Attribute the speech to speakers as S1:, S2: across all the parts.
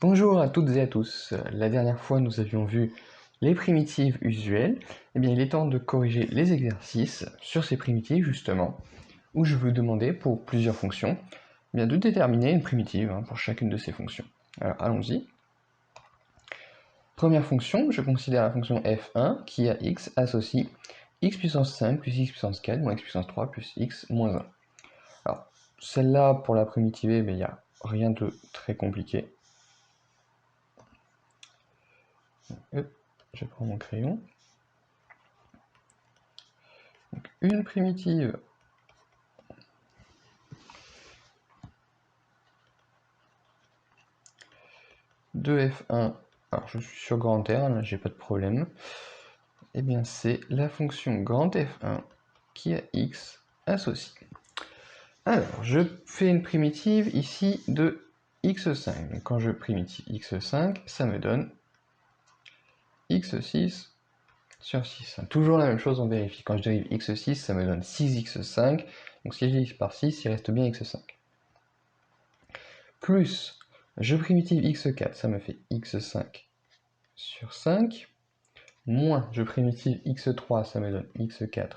S1: Bonjour à toutes et à tous. La dernière fois, nous avions vu les primitives usuelles. Eh bien, il est temps de corriger les exercices sur ces primitives, justement, où je vous demandais, pour plusieurs fonctions, eh bien, de déterminer une primitive pour chacune de ces fonctions. Alors, allons-y. Première fonction, je considère la fonction f1 qui a x associe x puissance 5 plus x puissance 4 moins x puissance 3 plus x moins 1. Alors, celle-là, pour la primitiver, il n'y a rien de très compliqué. Hop, je prends mon crayon. Donc, une primitive de f1, alors je suis sur grand R, là j'ai pas de problème, et bien c'est la fonction grand f1 qui a x associé. Alors, je fais une primitive ici de x5. Donc, quand je primitive x5, ça me donne x6 sur 6. Toujours la même chose, on vérifie. Quand je dérive x6, ça me donne 6x5. Donc si je divise par 6, il reste bien x5. Plus, je primitive x4, ça me fait x5 sur 5. Moins, je primitive x3, ça me donne x4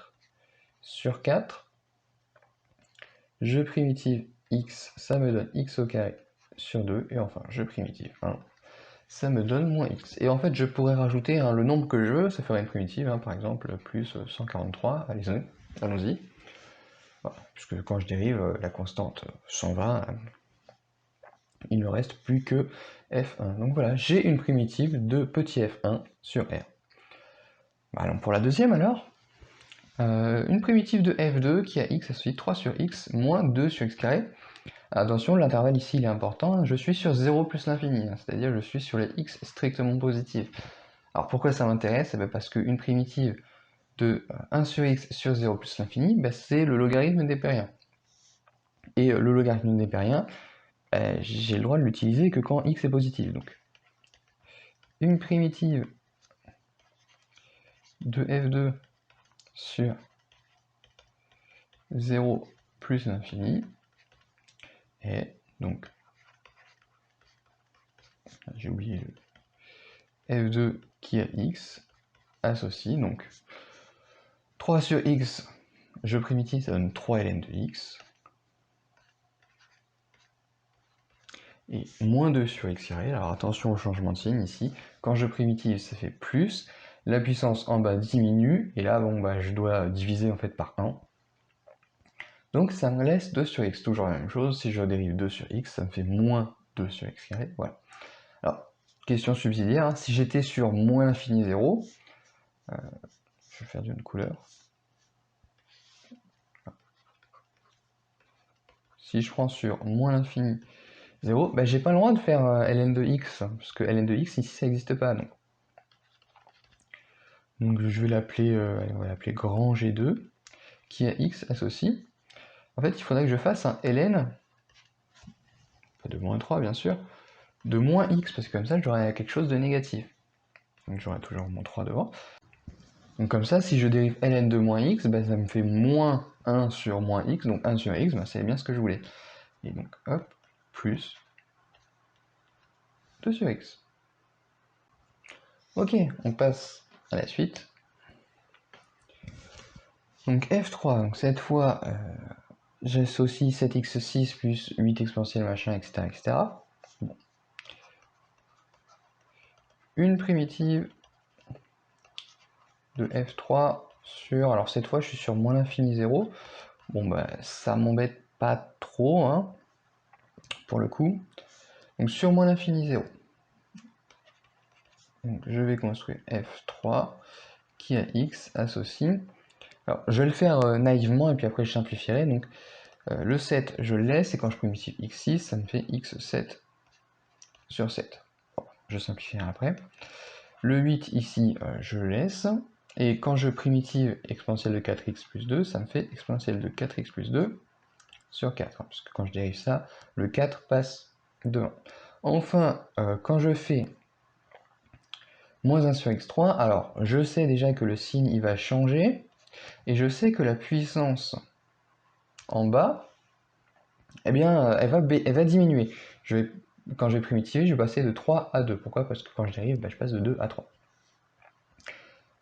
S1: sur 4. Je primitive x, ça me donne x au carré sur 2. Et enfin, je primitive 1, ça me donne moins x. Et en fait, je pourrais rajouter le nombre que je veux, ça ferait une primitive, par exemple, plus 143. Allons-y. Voilà, puisque quand je dérive la constante 120, il ne reste plus que f1. Donc voilà, j'ai une primitive de petit f1 sur R. Allons pour la deuxième alors. Une primitive de f2 qui a x associe 3 sur x moins 2 sur x carré. Attention, l'intervalle ici il est important, je suis sur 0 plus l'infini, c'est-à-dire je suis sur les x strictement positives. Alors pourquoi ça m'intéresse? Parce qu'une primitive de 1 sur x sur 0 plus l'infini, c'est le logarithme népérien. Et le logarithme népérien, j'ai le droit de l'utiliser que quand x est positif. Donc une primitive de f2 sur 0 plus l'infini, et donc, j'ai oublié le f2 qui a x, associe, donc 3 sur x, je primitive, ça donne 3 ln de x, et moins 2 sur x carré, alors attention au changement de signe ici, quand je primitive, ça fait plus, la puissance en bas diminue, et là, je dois diviser en fait par 1, donc ça me laisse 2 sur x, toujours la même chose, si je dérive 2 sur x, ça me fait moins 2 sur x carré, voilà. Alors, question subsidiaire, si j'étais sur moins l'infini 0, je vais faire d'une couleur. Si je prends sur moins l'infini 0, j'ai pas le droit de faire ln de x, parce que ln de x ici ça n'existe pas. Donc je vais l'appeler on va l'appeler grand G2, qui a x associe. En fait, il faudrait que je fasse un ln, pas de moins 3 bien sûr, de moins x, parce que comme ça j'aurai quelque chose de négatif. Donc j'aurai toujours mon 3 devant. Donc comme ça, si je dérive ln de moins x, ça me fait moins 1 sur moins x, donc 1 sur x, c'est bien ce que je voulais. Et donc hop, plus 2 sur x. Ok, on passe à la suite. Donc f3, donc cette fois, j'associe 7x6 plus 8 exponentielle machin, etc. etc. Bon. Une primitive de f3 sur... Alors cette fois, je suis sur moins l'infini 0. Bon, ça m'embête pas trop, pour le coup. Donc sur moins l'infini 0. Donc je vais construire f3 qui a x associe. Alors je vais le faire naïvement et puis après je simplifierai. Donc le 7 je le laisse et quand je primitive x6 ça me fait x7 sur 7. Bon, je simplifierai après. Le 8 ici je le laisse. Et quand je primitive exponentielle de 4x plus 2, ça me fait exponentielle de 4x plus 2 sur 4. Parce que quand je dérive ça, le 4 passe devant. Enfin, quand je fais moins 1 sur x3, alors je sais déjà que le signe il va changer, et je sais que la puissance en bas, eh bien, elle va diminuer. Je vais quand je vais primitiver, je vais passer de 3 à 2. Pourquoi? Parce que quand je dérive, je passe de 2 à 3.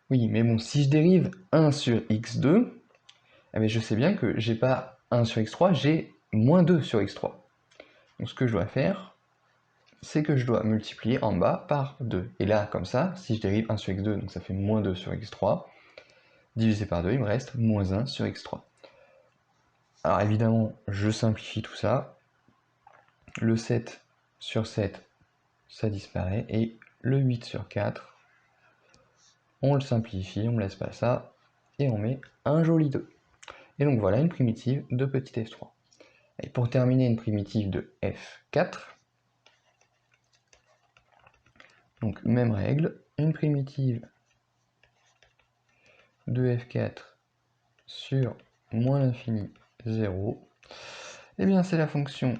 S1: Oui, mais bon, si je dérive 1 sur x2, je sais bien que j'ai pas 1 sur x3, j'ai moins 2 sur x3. Donc ce que je dois faire, c'est que je dois multiplier en bas par 2. Et là, comme ça, si je dérive 1 sur x2, donc ça fait moins 2 sur x3, divisé par 2, il me reste moins 1 sur x3. Alors évidemment, je simplifie tout ça. Le 7 sur 7, ça disparaît. Et le 8 sur 4, on le simplifie, on ne laisse pas ça. Et on met un joli 2. Et donc voilà une primitive de petit f3. Et pour terminer, une primitive de f4. Donc même règle, une primitive de f4 sur moins l'infini 0, et bien c'est la fonction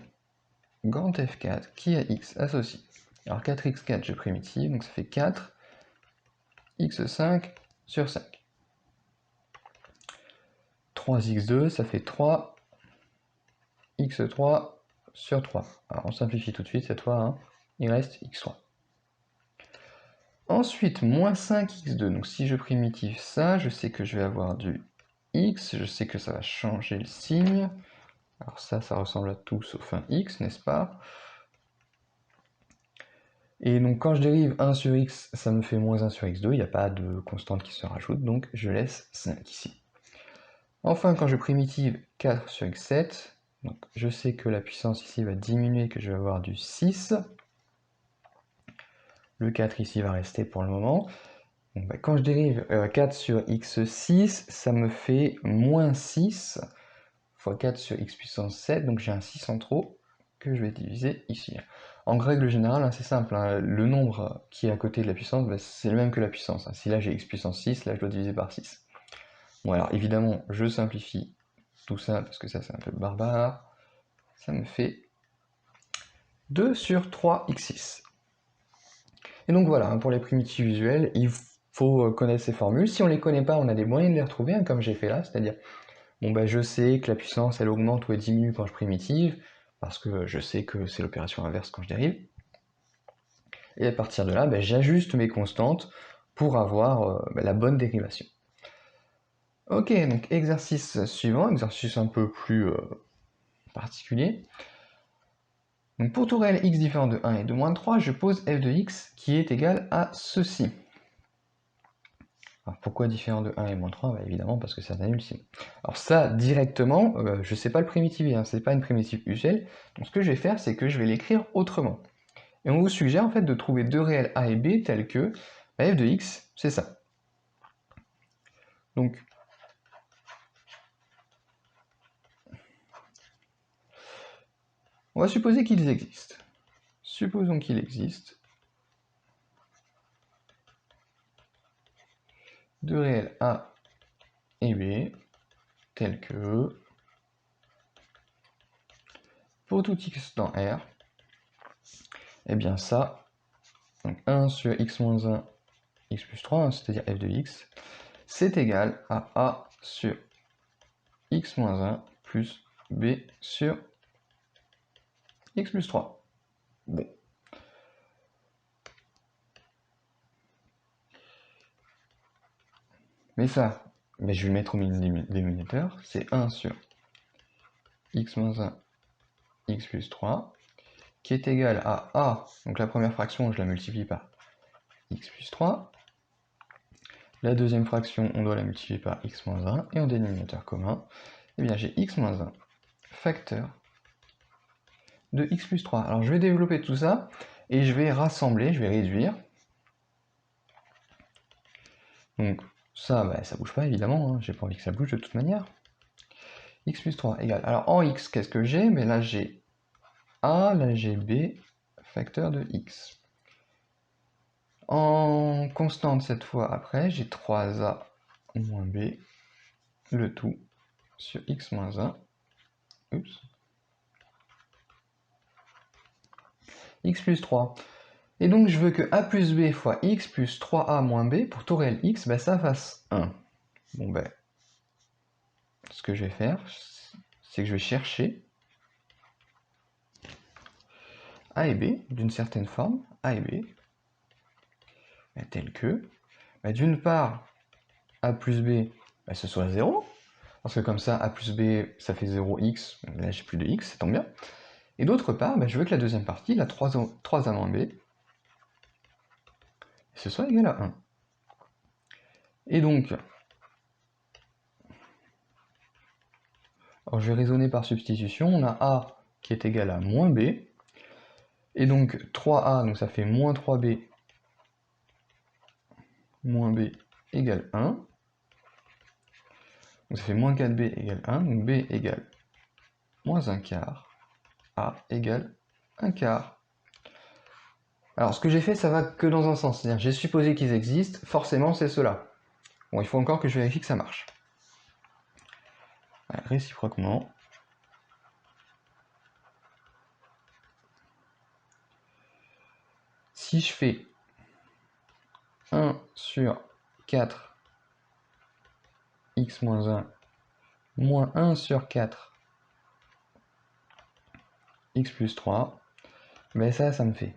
S1: grand f4 qui a x associé. Alors 4x4, je primitive, donc ça fait 4 x5 sur 5. 3x2, ça fait 3 x3 sur 3. Alors on simplifie tout de suite cette fois, hein. Il reste x3. Ensuite, moins 5x2, donc si je primitive ça, je sais que je vais avoir du x, je sais que ça va changer le signe. Alors ça ressemble à tout sauf un x, n'est-ce pas? Et donc quand je dérive 1 sur x, ça me fait moins 1 sur x2, il n'y a pas de constante qui se rajoute, donc je laisse 5 ici. Enfin, quand je primitive 4 sur x7, donc je sais que la puissance ici va diminuer, que je vais avoir du 6. Le 4 ici va rester pour le moment. Donc, quand je dérive 4 sur x6, ça me fait moins 6 fois 4 sur x puissance 7, donc j'ai un 6 en trop que je vais diviser ici. En règle générale, hein, c'est simple, hein, le nombre qui est à côté de la puissance, c'est le même que la puissance. Hein. Si là j'ai x puissance 6, là je dois diviser par 6. Bon alors évidemment, je simplifie tout ça, parce que ça c'est un peu barbare. Ça me fait 2 sur 3x6. Et donc voilà, hein, pour les primitives visuelles, il faut connaître ces formules. Si on ne les connaît pas, on a des moyens de les retrouver, hein, comme j'ai fait là, c'est-à-dire, je sais que la puissance, elle augmente ou elle diminue quand je primitive, parce que je sais que c'est l'opération inverse quand je dérive. Et à partir de là, j'ajuste mes constantes pour avoir la bonne dérivation. Ok, donc exercice suivant, exercice un peu plus particulier. Donc pour tout réel x différent de 1 et de moins 3, je pose f de x qui est égal à ceci. Alors pourquoi différent de 1 et moins 3? Évidemment parce que ça annule sinon. Alors ça, directement, je ne sais pas le primitiver, hein, c'est pas une primitive usuelle. Donc ce que je vais faire, c'est que je vais l'écrire autrement. Et on vous suggère en fait de trouver deux réels a et b tels que f de x, c'est ça. Donc, on va supposer qu'ils existent. Supposons qu'il existe deux réels a et b tels que, pour tout x dans R, et bien ça, donc 1 sur x moins 1, x plus 3, c'est-à-dire f de x, c'est égal à a sur x moins 1 plus b sur x plus 3. Bon. Mais ça, je vais le mettre au dénominateur, c'est 1 sur x moins 1, x plus 3, qui est égal à a, donc la première fraction, je la multiplie par x plus 3. La deuxième fraction, on doit la multiplier par x moins 1, et en dénominateur commun, eh bien j'ai x moins 1 facteur de x plus 3. Alors je vais développer tout ça, et je vais rassembler, je vais réduire. Donc ça, ça bouge pas évidemment, hein, j'ai pas envie que ça bouge de toute manière. X plus 3 égale. Alors en x, qu'est-ce que j'ai? Mais là j'ai a, là j'ai b, facteur de x. En constante cette fois après, j'ai 3a moins b, le tout sur x moins 1. Oups. X plus 3. Et donc je veux que a plus b fois x plus 3a moins b, pour tout réel x, ça fasse 1. Bon ce que je vais faire, c'est que je vais chercher A et B d'une certaine forme, A et B, telle que, d'une part, A plus B, ce soit 0, parce que comme ça, A plus B, ça fait 0x, là j'ai plus de x, ça tombe bien. Et d'autre part, je veux que la deuxième partie, la 3A moins B, ce soit égal à 1. Et donc, alors je vais raisonner par substitution, on a A qui est égal à moins B, et donc 3A, donc ça fait moins 3B, moins B égale 1, donc ça fait moins 4B égale 1, donc B égale moins 1 quart, A égale 1 quart. Alors ce que j'ai fait, ça va que dans un sens, c'est-à-dire j'ai supposé qu'ils existent, forcément c'est cela. Bon, il faut encore que je vérifie que ça marche. Voilà, réciproquement. Si je fais 1 sur 4 x moins 1 moins 1 sur 4 x plus 3, ça me fait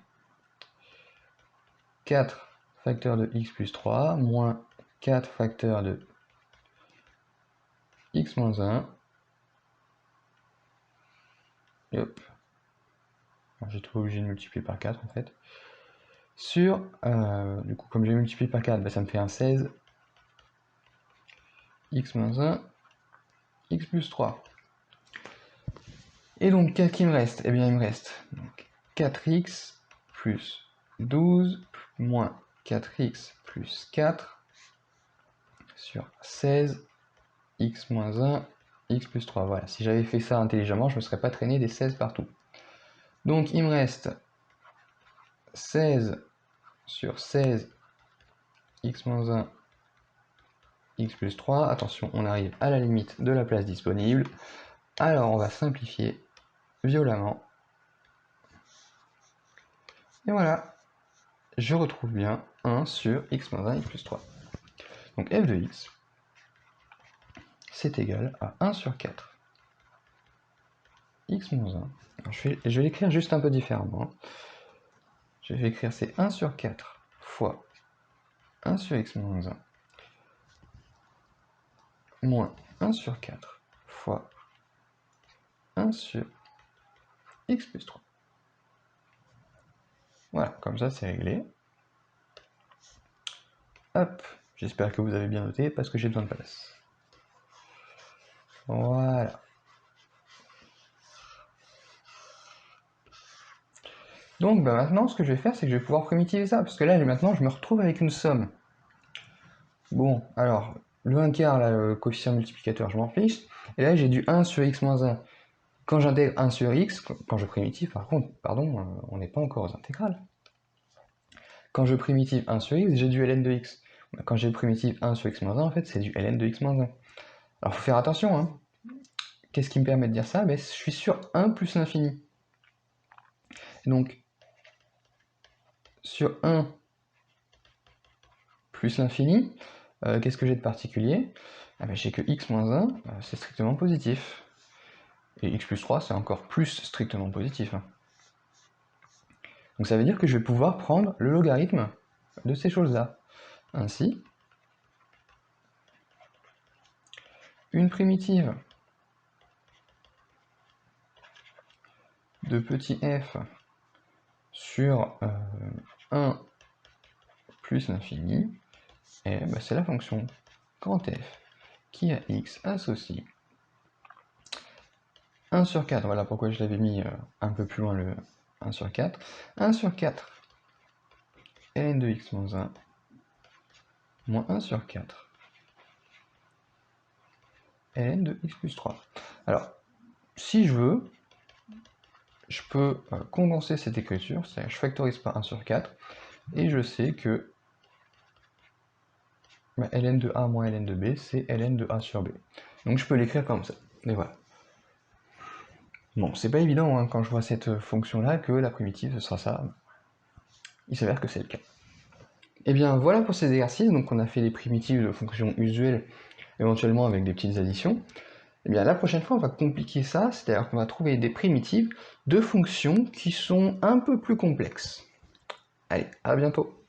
S1: 4 facteur de x plus 3 moins 4 facteur de x moins 1. Et hop. J'ai tout obligé de multiplier par 4 en fait. Sur, du coup, comme j'ai multiplié par 4, ça me fait un 16 x moins 1, x plus 3. Et donc, qu'est-ce qu'il me reste? Eh bien, il me reste donc, 4x plus 12 moins 4x plus 4 sur 16 x moins 1, x plus 3. Voilà, si j'avais fait ça intelligemment, je ne me serais pas traîné des 16 partout. Donc, il me reste 16 sur 16 x moins 1, x plus 3. Attention, on arrive à la limite de la place disponible. Alors, on va simplifier violemment. Et voilà, je retrouve bien 1 sur x moins 1, x plus 3. Donc f de x, c'est égal à 1 sur 4 x moins 1. Alors, je vais l'écrire juste un peu différemment. Je vais écrire c'est 1 sur 4 fois 1 sur x moins 1 moins 1 sur 4 fois 1 sur x plus 3. Voilà, comme ça c'est réglé. Hop, j'espère que vous avez bien noté parce que j'ai besoin de place. Voilà. Donc maintenant, ce que je vais faire, c'est que je vais pouvoir primitiver ça, parce que là, maintenant, je me retrouve avec une somme. Bon, alors, le 1 quart, là, le coefficient multiplicateur, je m'en fiche. Et là, j'ai du 1 sur x moins 1. Quand j'intègre 1 sur x, quand je primitive, par contre, pardon, on n'est pas encore aux intégrales. Quand je primitive 1 sur x, j'ai du ln de x. Quand j'ai primitive 1 sur x moins 1, en fait, c'est du ln de x moins 1. Alors, il faut faire attention, hein. Qu'est-ce qui me permet de dire ça? Je suis sur 1 plus l'infini. Donc, sur 1 plus l'infini, qu'est-ce que j'ai de particulier? J'ai que x moins 1, c'est strictement positif. Et x plus 3, c'est encore plus strictement positif. Donc ça veut dire que je vais pouvoir prendre le logarithme de ces choses-là. Ainsi, une primitive de petit f sur 1 plus l'infini, c'est la fonction grand f qui a x associe 1 sur 4, voilà pourquoi je l'avais mis un peu plus loin le 1 sur 4, 1 sur 4 ln de x moins 1 moins 1 sur 4 ln de x plus 3. Alors, si je veux, je peux condenser cette écriture, c'est-à-dire je factorise par 1 sur 4, et je sais que ln de a moins ln de b, c'est ln de a sur b. Donc je peux l'écrire comme ça, et voilà. Bon, c'est pas évident quand je vois cette fonction-là que la primitive ce sera ça. Il s'avère que c'est le cas. Et bien voilà pour ces exercices, donc on a fait les primitives de fonctions usuelles, éventuellement avec des petites additions. Eh bien, la prochaine fois, on va compliquer ça, c'est-à-dire qu'on va trouver des primitives de fonctions qui sont un peu plus complexes. Allez, à bientôt!